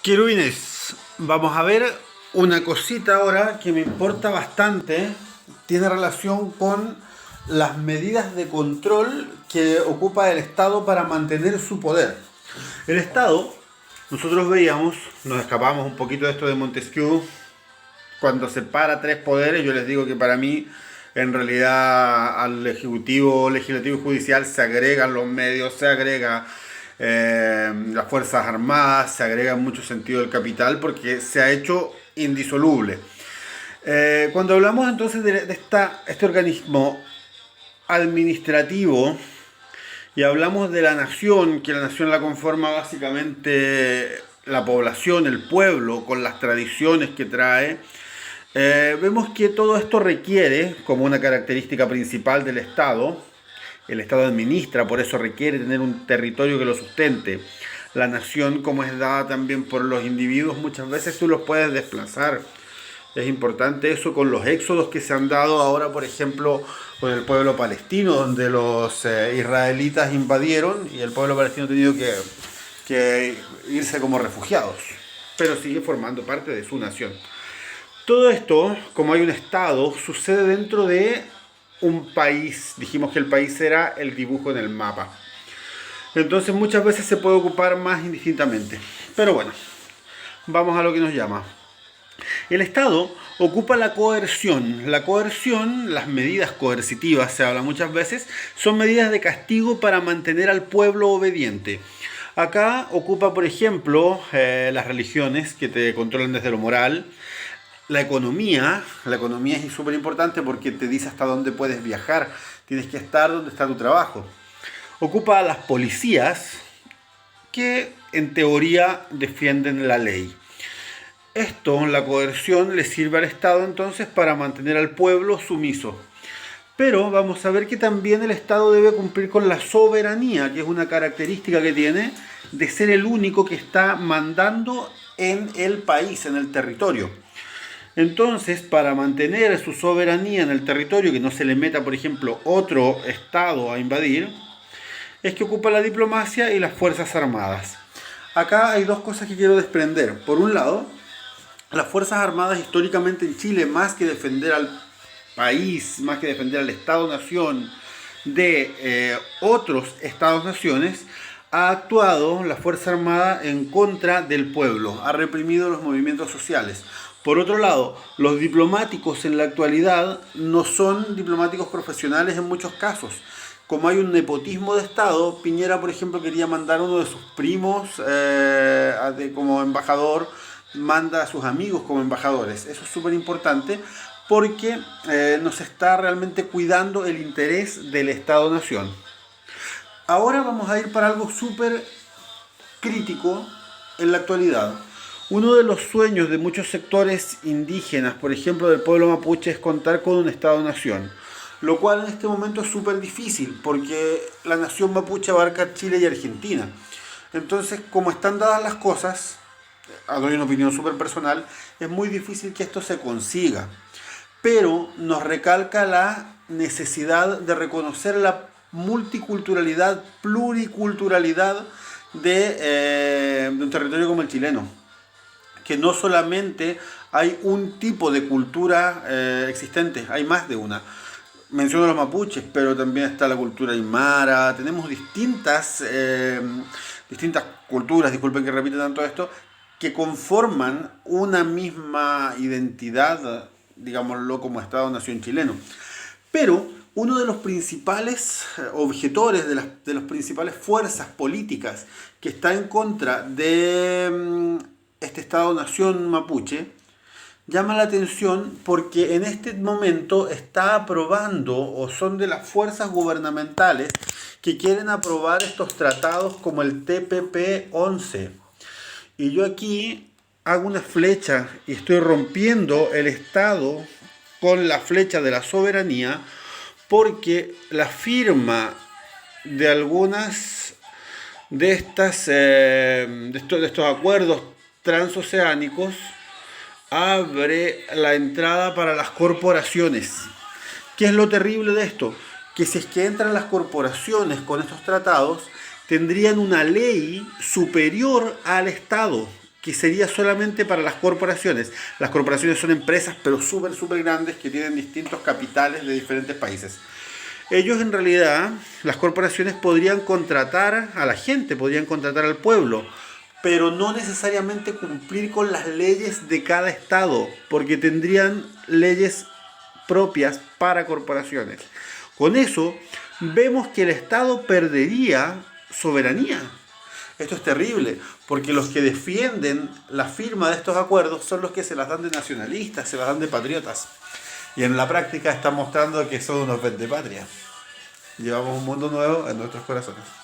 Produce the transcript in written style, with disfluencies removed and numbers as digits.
Querubines, vamos a ver una cosita ahora que me importa bastante. Tiene relación con las medidas de control que ocupa el Estado para mantener su poder. El Estado, nosotros veíamos, nos escapamos un poquito de esto de Montesquieu, cuando separa tres poderes. Yo les digo que para mí, en realidad, al Ejecutivo, Legislativo y Judicial se agregan los medios, se agrega las Fuerzas Armadas, se agrega en mucho sentido el capital, porque se ha hecho indisoluble. Cuando hablamos entonces de este organismo administrativo y hablamos de la nación, que la nación la conforma básicamente la población, el pueblo, con las tradiciones que trae, vemos que todo esto requiere, como una característica principal del Estado, el Estado administra, por eso requiere tener un territorio que lo sustente. La nación, como es dada también por los individuos, muchas veces tú los puedes desplazar. Es importante eso con los éxodos que se han dado ahora, por ejemplo, con el pueblo palestino, donde los israelitas invadieron y el pueblo palestino ha tenido que irse como refugiados, pero sigue formando parte de su nación. Todo esto, como hay un Estado, sucede dentro de un país. Dijimos que el país era el dibujo en el mapa. Entonces muchas veces se puede ocupar más indistintamente. Pero bueno, vamos a lo que nos llama. El Estado ocupa la coerción. La coerción, las medidas coercitivas, se habla muchas veces, son medidas de castigo para mantener al pueblo obediente. Acá ocupa, por ejemplo, las religiones que te controlan desde lo moral. La economía es súper importante porque te dice hasta dónde puedes viajar. Tienes que estar donde está tu trabajo. Ocupa a las policías que en teoría defienden la ley. Esto, la coerción, le sirve al Estado entonces para mantener al pueblo sumiso. Pero vamos a ver que también el Estado debe cumplir con la soberanía, que es una característica que tiene de ser el único que está mandando en el país, en el territorio. Entonces, para mantener su soberanía en el territorio, que no se le meta, por ejemplo, otro Estado a invadir, es que ocupa la diplomacia y las Fuerzas Armadas. Acá hay dos cosas que quiero desprender. Por un lado, las Fuerzas Armadas históricamente en Chile, más que defender al país, más que defender al Estado-Nación de otros Estados-Naciones, ha actuado la Fuerza Armada en contra del pueblo, ha reprimido los movimientos sociales. Por otro lado, los diplomáticos en la actualidad no son diplomáticos profesionales en muchos casos. Como hay un nepotismo de Estado, Piñera, por ejemplo, quería mandar a uno de sus primos como embajador, manda a sus amigos como embajadores. Eso es súper importante porque nos está realmente cuidando el interés del Estado-Nación. Ahora vamos a ir para algo súper crítico en la actualidad. Uno de los sueños de muchos sectores indígenas, por ejemplo del pueblo mapuche, es contar con un Estado-Nación, lo cual en este momento es súper difícil porque la nación mapuche abarca Chile y Argentina. Entonces, como están dadas las cosas, doy una opinión súper personal, es muy difícil que esto se consiga. Pero nos recalca la necesidad de reconocer la multiculturalidad, pluriculturalidad de un territorio como el chileno. Que no solamente hay un tipo de cultura existente, hay más de una. Menciono los mapuches, pero también está la cultura aymara. Tenemos distintas culturas, disculpen que repita tanto esto, que conforman una misma identidad, digámoslo, como Estado-Nación chileno. Pero uno de los principales objetores, de las principales fuerzas políticas que está en contra de este Estado-Nación mapuche, llama la atención porque en este momento está aprobando, o son de las fuerzas gubernamentales que quieren aprobar estos tratados como el TPP-11. Y yo aquí hago una flecha y estoy rompiendo el Estado con la flecha de la soberanía, porque la firma de algunas de estos acuerdos transoceánicos abre la entrada para las corporaciones. ¿Qué es lo terrible de esto? Que si es que entran las corporaciones con estos tratados, tendrían una ley superior al Estado. que sería solamente para las corporaciones. Las corporaciones son empresas, pero súper, súper grandes, que tienen distintos capitales de diferentes países. Ellos en realidad, las corporaciones podrían contratar a la gente, podrían contratar al pueblo, pero no necesariamente cumplir con las leyes de cada estado, porque tendrían leyes propias para corporaciones. Con eso, vemos que el Estado perdería soberanía. Esto es terrible, porque los que defienden la firma de estos acuerdos son los que se las dan de nacionalistas, se las dan de patriotas. Y en la práctica están mostrando que son unos vendepatrias. Llevamos un mundo nuevo en nuestros corazones.